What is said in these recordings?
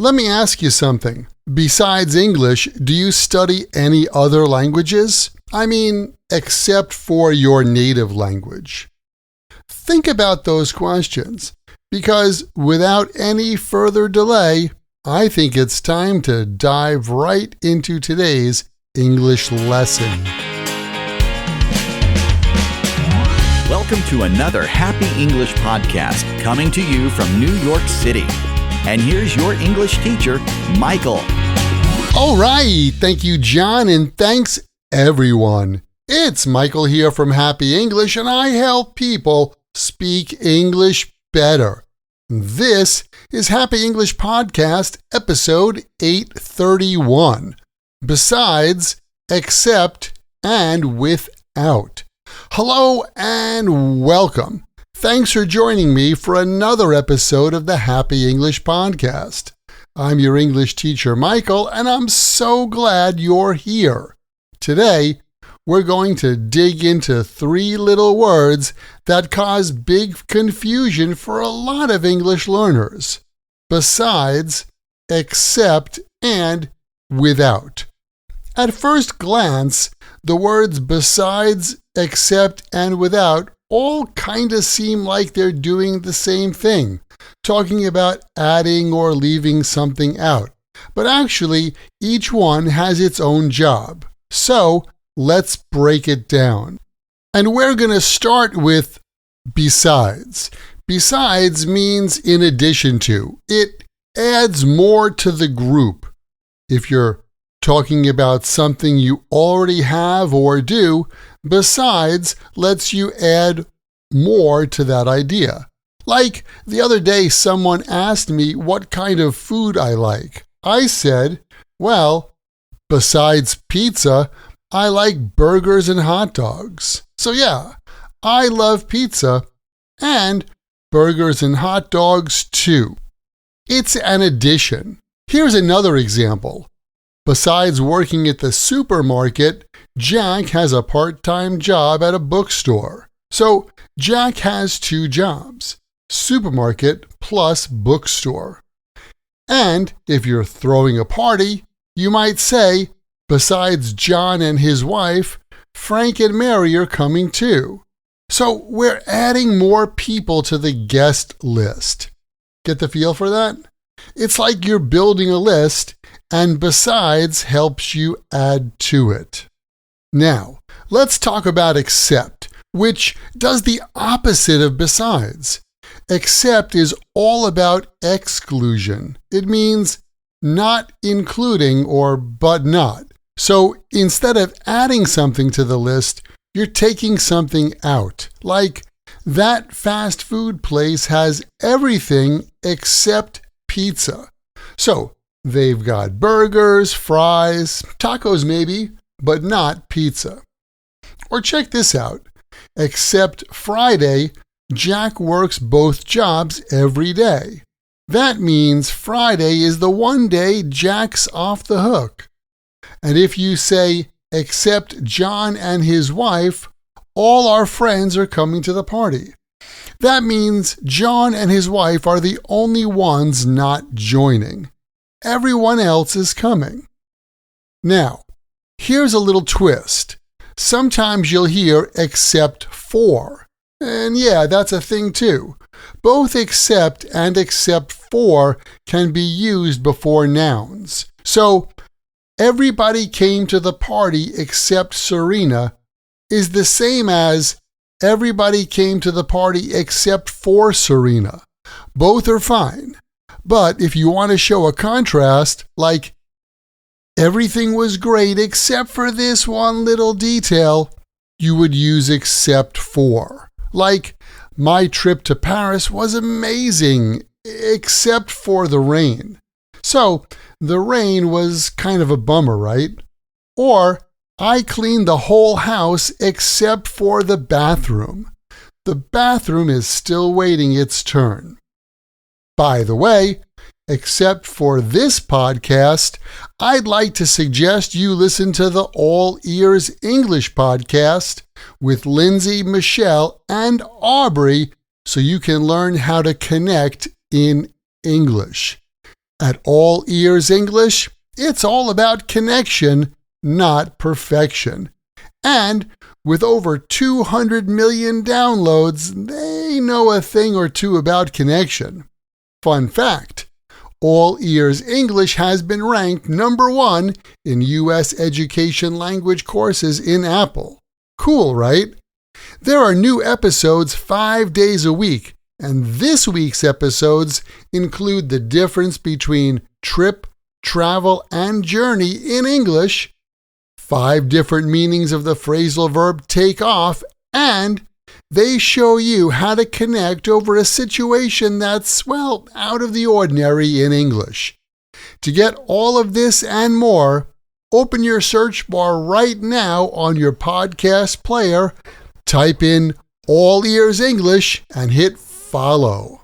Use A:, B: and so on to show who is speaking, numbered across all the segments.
A: Let me ask you something. Besides English, do you study any other languages? I mean, except for your native language. Think about those questions, because without any further delay, I think it's time to dive right into today's English lesson.
B: Welcome to another Happy English podcast coming to you from New York City. And here's your English teacher, Michael.
A: All right, thank you, John, and thanks, everyone. It's Michael here from Happy English, and I help people speak English better. This is Happy English Podcast, episode 831. Besides, except, and without. Hello and welcome. Thanks for joining me for another episode of the Happy English Podcast. I'm your English teacher, Michael, and I'm so glad you're here. Today, we're going to dig into three little words that cause big confusion for a lot of English learners. Besides, except, and without. At first glance, the words besides, except, and without all kind of seem like they're doing the same thing, talking about adding or leaving something out. But actually, each one has its own job. So, let's break it down. And we're going to start with besides. Besides means in addition to. It adds more to the group. If you're talking about something you already have or do, besides lets you add more to that idea. Like the other day, someone asked me what kind of food I like. I said, well, besides pizza, I like burgers and hot dogs. So yeah, I love pizza and burgers and hot dogs too. It's an addition. Here's another example. Besides working at the supermarket, Jack has a part-time job at a bookstore. So Jack has two jobs, supermarket plus bookstore. And if you're throwing a party, you might say, besides John and his wife, Frank and Mary are coming too. So we're adding more people to the guest list. Get the feel for that? It's like you're building a list, and besides helps you add to it. Now, let's talk about except, which does the opposite of besides. Except is all about exclusion. It means not including or but not. So instead of adding something to the list, you're taking something out. Like, that fast food place has everything except pizza. So they've got burgers, fries, tacos maybe, but not pizza. Or check this out. Except Friday, Jack works both jobs every day. That means Friday is the one day Jack's off the hook. And if you say, except John and his wife, all our friends are coming to the party. That means John and his wife are the only ones not joining. Everyone else is coming. Now, here's a little twist. Sometimes you'll hear except for. And yeah, that's a thing too. Both except and except for can be used before nouns. So, everybody came to the party except Serena is the same as everybody came to the party except for Serena. Both are fine. But if you want to show a contrast, like everything was great except for this one little detail, you would use except for. Like, my trip to Paris was amazing except for the rain. So, the rain was kind of a bummer, right? Or, I cleaned the whole house except for the bathroom. The bathroom is still waiting its turn. By the way, except for this podcast, I'd like to suggest you listen to the All Ears English podcast with Lindsay, Michelle, and Aubrey so you can learn how to connect in English. At All Ears English, it's all about connection, not perfection. And with over 200 million downloads, they know a thing or two about connection. Fun fact, All Ears English has been ranked number 1 in U.S. education language courses in Apple. Cool, right? There are new episodes 5 days a week, and this week's episodes include the difference between trip, travel, and journey in English, 5 different meanings of the phrasal verb take off, and they show you how to connect over a situation that's, well, out of the ordinary in English. To get all of this and more, open your search bar right now on your podcast player, type in All Ears English, and hit follow.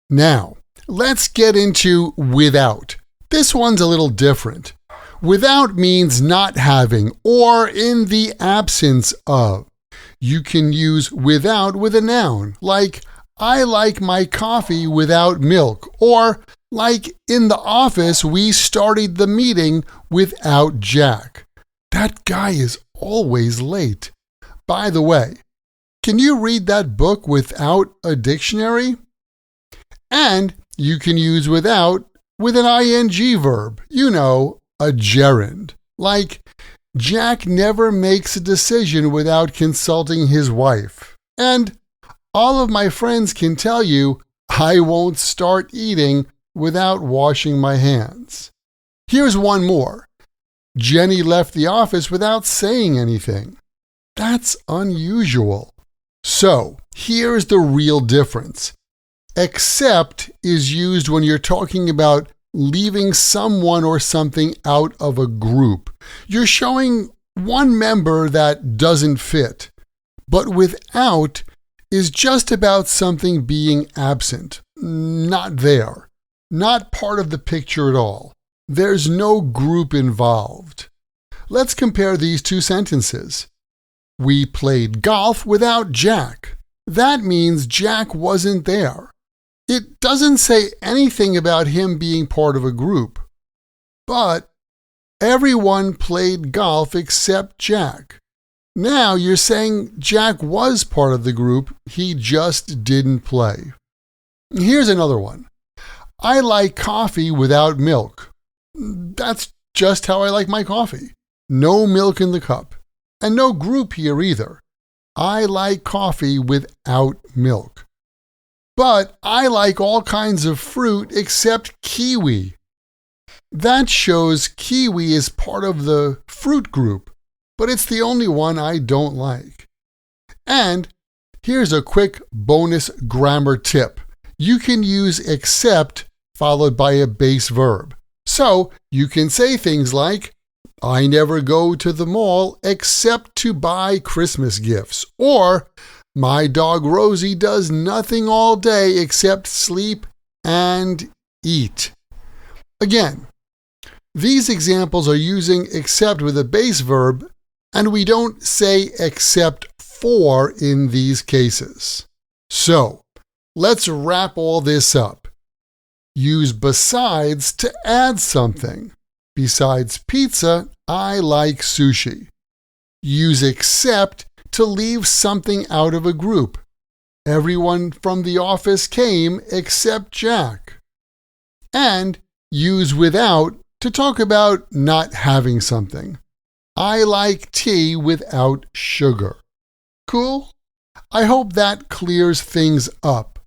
A: Now, let's get into without. This one's a little different. Without means not having or in the absence of. You can use without with a noun, like I like my coffee without milk, or like in the office we started the meeting without Jack. That guy is always late. By the way, can you read that book without a dictionary? And you can use without with an ing verb, a gerund, like Jack never makes a decision without consulting his wife. And all of my friends can tell you I won't start eating without washing my hands. Here's one more. Jenny left the office without saying anything. That's unusual. So, here's the real difference. Except is used when you're talking about leaving someone or something out of a group. You're showing one member that doesn't fit. But without is just about something being absent, not there, not part of the picture at all. There's no group involved. Let's compare these two sentences. We played golf without Jack. That means Jack wasn't there. It doesn't say anything about him being part of a group. But everyone played golf except Jack. Now you're saying Jack was part of the group, he just didn't play. Here's another one. I like coffee without milk. That's just how I like my coffee. No milk in the cup. And no group here either. I like coffee without milk. But I like all kinds of fruit except kiwi. That shows kiwi is part of the fruit group, but it's the only one I don't like. And here's a quick bonus grammar tip. You can use except followed by a base verb. So you can say things like, I never go to the mall except to buy Christmas gifts, or my dog Rosie does nothing all day except sleep and eat. Again, these examples are using except with a base verb, and we don't say except for in these cases. So, let's wrap all this up. Use besides to add something. Besides pizza, I like sushi. Use except to leave something out of a group. Everyone from the office came except Jack. And use without to talk about not having something. I like tea without sugar. Cool? I hope that clears things up.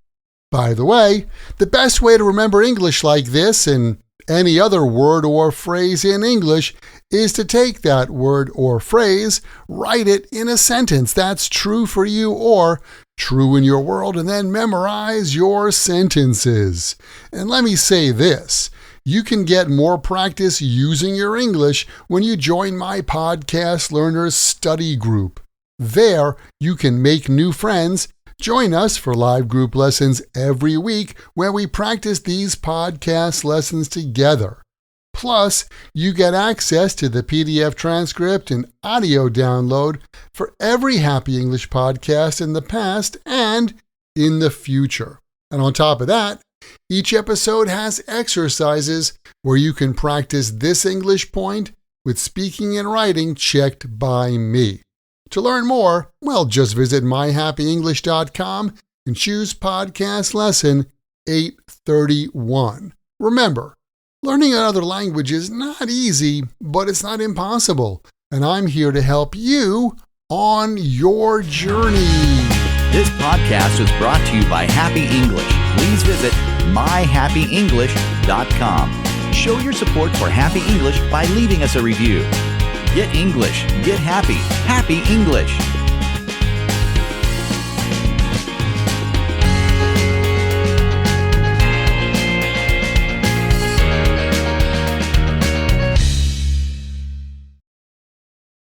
A: By the way, the best way to remember English like this and any other word or phrase in English is to take that word or phrase, write it in a sentence that's true for you or true in your world, and then memorize your sentences. And let me say this, you can get more practice using your English when you join my Podcast Learners Study Group. There, you can make new friends. Join us for live group lessons every week where we practice these podcast lessons together. Plus, you get access to the PDF transcript and audio download for every Happy English podcast in the past and in the future. And on top of that, Each episode has exercises where you can practice this English point with speaking and writing checked by me. To learn more, well, just visit myhappyenglish.com and choose podcast lesson 831. Remember, learning another language is not easy, but it's not impossible, and I'm here to help you on your journey.
B: This podcast was brought to you by Happy English. Please visit myhappyenglish.com. Show your support for Happy English by leaving us a review. Get English, get happy, Happy English.